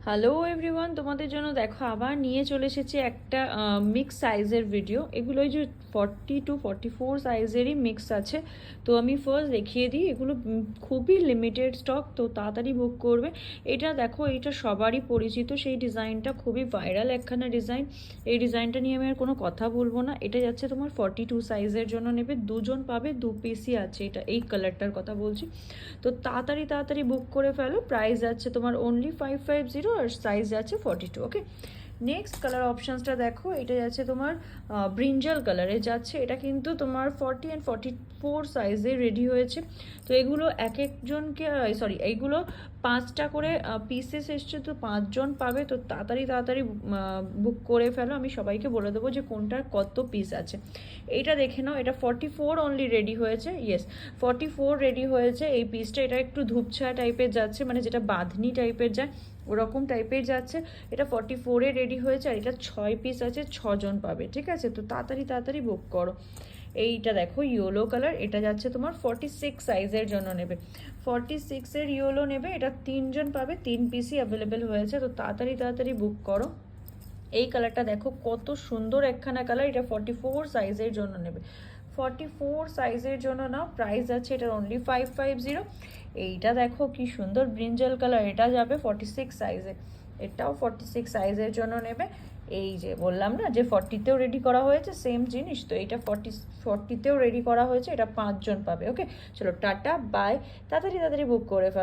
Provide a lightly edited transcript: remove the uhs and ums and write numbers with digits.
Hello everyone, তোমাদের জন্য দেখো আবার নিয়ে চলে এসেছি একটা মিক্স সাইজের ভিডিও। এগুলো যে 40 to 44 সাইজেরই মিক্স আছে। তো আমি ফার্স্ট দেখিয়ে দিই, এগুলো খুবই লিমিটেড স্টক, তো তাড়াতাড়ি বুক করবে। এটা দেখো, এটা সবারই পরিচিত, সেই ডিজাইনটা খুবই ভাইরাল একখানা ডিজাইন। এই ডিজাইনটা নিয়ে আমি আর কোনো কথা বলবো না। এটা যাচ্ছে তোমার 42 সাইজের জন্য নেবে, দুজন পাবে, 2 পিসই আছে। এটা এই কালারটার কথা বলছি। তো তাড়াতাড়ি বুক করে ফেলো। প্রাইস যাচ্ছে তোমার অনলি 550 আর সাইজ যাচ্ছে 42। ওকে, নেক্সট কালার অপশানসটা দেখো। এটা যাচ্ছে তোমার ব্রিঞ্জাল কালারে যাচ্ছে। এটা কিন্তু তোমার 40 and 44 সাইজে রেডি হয়েছে। তো এগুলো এক একজনকে এইগুলো 5টা করে পিসেস এসছে, তো 5জন পাবে। তো তাড়াতাড়ি বুক করে ফেলো। আমি সবাইকে বলে দেবো যে কোনটার কত পিস আছে। এইটা দেখে নাও, এটা 44 অনলি রেডি হয়েছে। ইয়েস, 44 রেডি হয়েছে এই পিসটা। এটা একটু ধূপছা টাইপের যাচ্ছে, মানে যেটা বাঁধনি টাইপের যায় ওরকম টাইপের যাচ্ছে। এটা 44-এ রেডি হয়েছে, আর এটা 6 পিস আছে, 6জন পাবে। ঠিক আছে, তো তাড়াতাড়ি বুক করো। এইটা দেখো ইয়েলো কালার, এটা যাচ্ছে তোমার 46 সাইজের জন্য নেবে। 46-এর ইয়েলো নেবে, এটা 3জন পাবে, 3 পিসই অ্যাভেলেবেল হয়েছে। তো তাড়াতাড়ি বুক করো। এই কালারটা দেখো কত সুন্দর একখানা কালার। এটা 44 সাইজের জন্য নেবে। 44 সাইজের জন্য নাও, প্রাইস আছে এটার অনলি 550। এইটা দেখো কি সুন্দর ব্রিঞ্জাল কালার, এটা যাবে 46 সাইজে। এটাও 46 সাইজের জন্য নেবে। এই যে বললাম না যে 40তেও রেডি করা হয়েছে, সেম জিনিস। তো এইটা 40তেও রেডি করা হয়েছে, এটা 5জন পাবে। ওকে, চলো টাটা বাই। তাড়াতাড়ি বুক করে ফেলো।